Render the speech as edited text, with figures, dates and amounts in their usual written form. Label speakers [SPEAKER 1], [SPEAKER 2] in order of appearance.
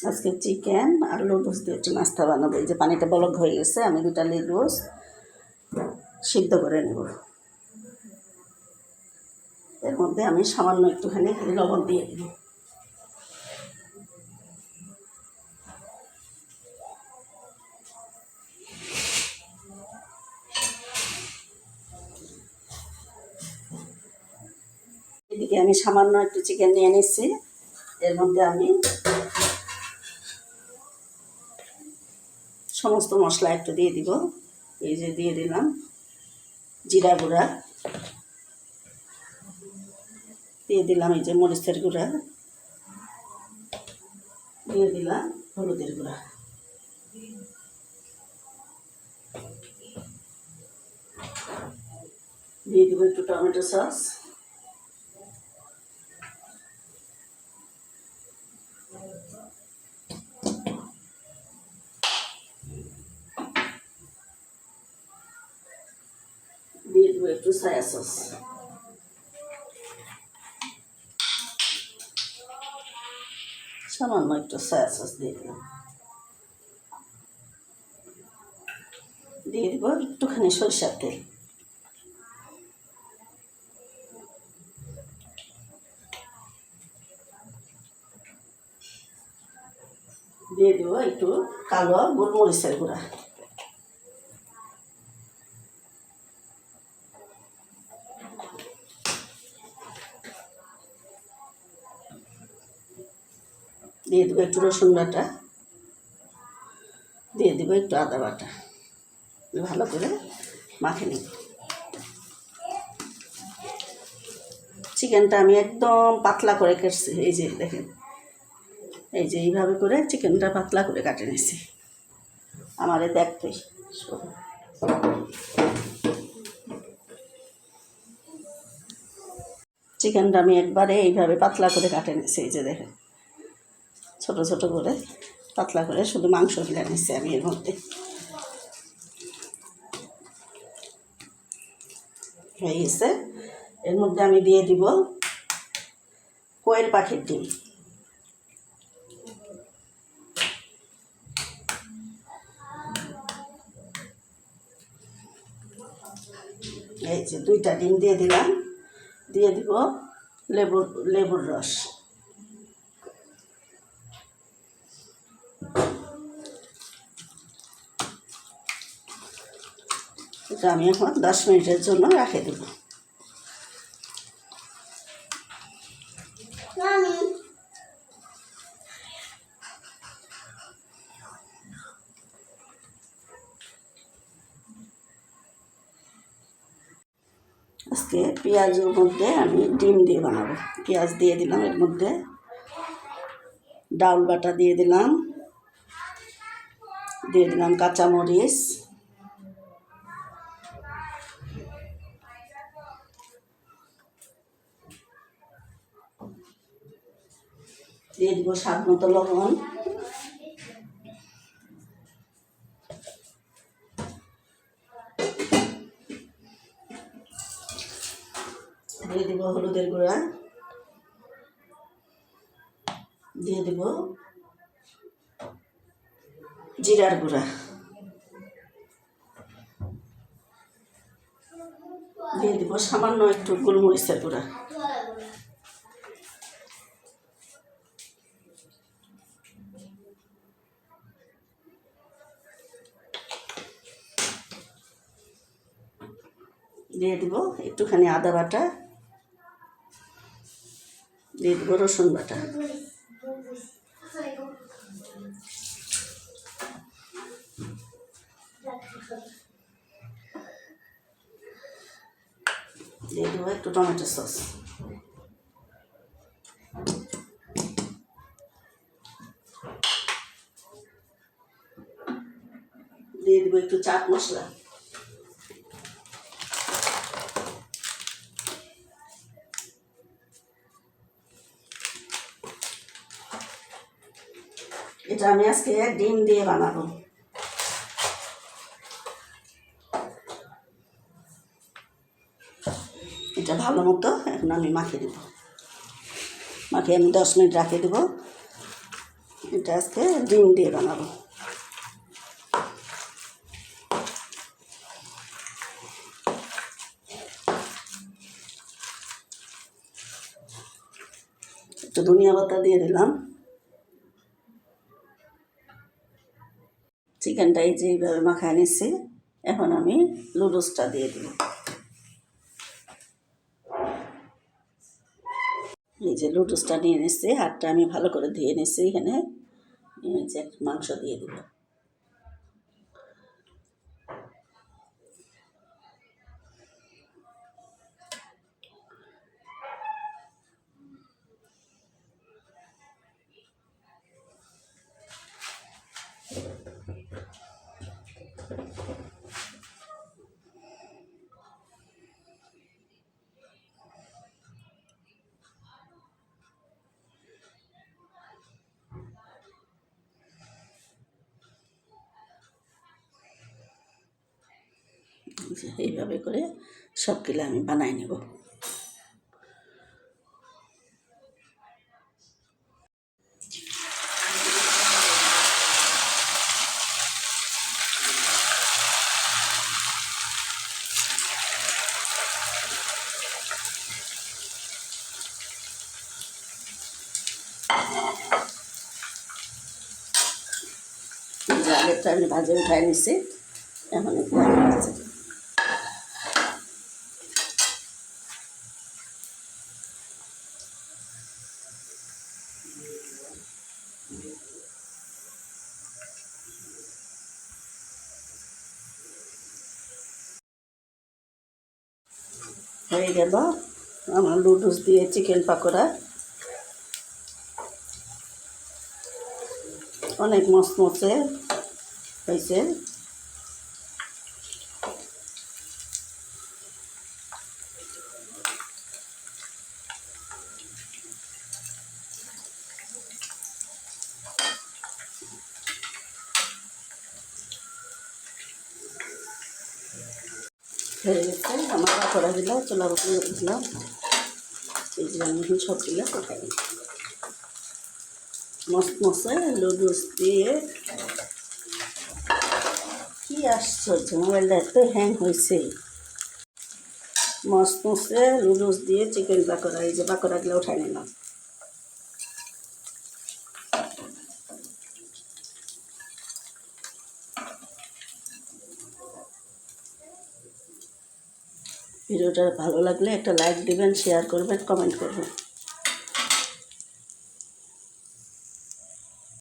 [SPEAKER 1] আজকে চিকেন আর লুডুস দিয়ে একটু নাস্তা বানাবো। এই যে পানিটা বলক হয়ে গেছে, আমি 2টা লুডুস সিদ্ধ করে নেব। এর মধ্যে আমি সামান্য একটুখানি লবণ দিয়ে দেব। এদিকে আমি সামান্য একটু চিকেন নিয়ে নিচ্ছি। এর মধ্যে আমি সমস্ত মশলা একটু দিয়ে দিব। এই যে দিয়ে দিলাম জিরা গুঁড়া, দিয়ে দিলাম এই যে মরিচের গুঁড়া, দিয়ে দিলাম হলুদের গুঁড়া, দিয়ে দিব একটু টমেটো সস, দিয়ে দেবো একটু সয়া সস, সামান্য একটু সয়া সস দিয়ে দিলাম, দিয়ে দেবো একটুখানি সরিষার তেল, দিয়ে দেবো একটু কালো গোলমরিচের গুঁড়া, দিয়ে দেবো একটু রসুন বাটা, দিয়ে দেবো একটু আদা বাটা, ভালো করে মাখে নিব। চিকেনটা আমি একদম পাতলা করে কেটেছি, এই যে দেখেন, এই যে এইভাবে করে চিকেনটা পাতলা করে কাটে নিয়েছি। আমারে দেখতেই চিকেনটা আমি একবারে এইভাবে পাতলা করে কাটে নিয়েছি। এই যে দেখেন, ছোট ছোট করে পাতলা করে শুধু মাংস ফেলে নিচ্ছি আমি। এর মধ্যে হয়ে গেছে। এর মধ্যে আমি দিয়ে দিব কোয়েল পাখির ডিম, এই যে 2টা ডিম দিয়ে দিলাম, দিয়ে দিব লেবুর রস, এটা আমি এখন 10 মিনিটের জন্য রেখে দেব। আজকে পেঁয়াজের মধ্যে আমি ডিম দিয়ে বানাবো। পেঁয়াজ দিয়ে দিলাম, এর মধ্যে ডাউল বাটা দিয়ে দিলাম, দিয়ে দিলাম কাঁচামরিচ, দিয়ে দিব স্বাদ মতো লবণ, দিয়ে দিব হলুদের গুঁড়া, দিয়ে দিব জিরার গুঁড়া, দিয়ে দিব সামান্য একটু গোলমরিচের গুঁড়া, দিয়ে দিব একটুখানি আদা বাটা, দিয়ে দিব রসুন বাটা, দিয়ে দেবো একটু টমেটো সস, দিয়ে দেবো একটু চাট মশলা, এটা আমি আজকে ডিম দিয়ে বানাবো। এটা ভালো মতো এখন আমি মাখিয়ে দেবো, মাখিয়ে আমি 10 মিনিট রাখে দেবো। এটা আজকে ডিম দিয়ে বানাবো। একটু ধনিয়া পাতা দিয়ে দিলাম। চিকেনটা এই যে এইভাবে মাখায় নিচ্ছি। এখন আমি নুডলসটা দিয়ে দিব। এই যে নুডলসটা নিয়ে নিচ্ছি, হাতটা আমি ভালো করে ধুয়ে নিচ্ছি। এখানে এই যে মাংস দিয়ে দিব। এইভাবে করে সবগুলো আমি বানাই নেব। যে আগেরটা আমি ভাজে উঠাই নিচ্ছি, এখন একটু আমি ভাজি। হয়ে গেল আমার নুডলস দিয়ে চিকেন পাকোড়া। অনেক মচমচে হয়েছে। হয়ে গেছে আমার পাকোড়াগুলো চোলা বসে দিলাম। এই যে আমি এখন সবগুলো কোথায় মচমচে নুডলস দিয়ে। কি আশ্চর্য, মোবাইলটা এত হ্যাং হয়েছে। মচমচে নুডলস দিয়ে চিকেন পাকোড়া। এই যে পাকোড়াগুলো উঠাই নিলাম। ভিডিওটা ভালো লাগলে একটা লাইক দিবেন, শেয়ার করবেন, কমেন্ট করবেন।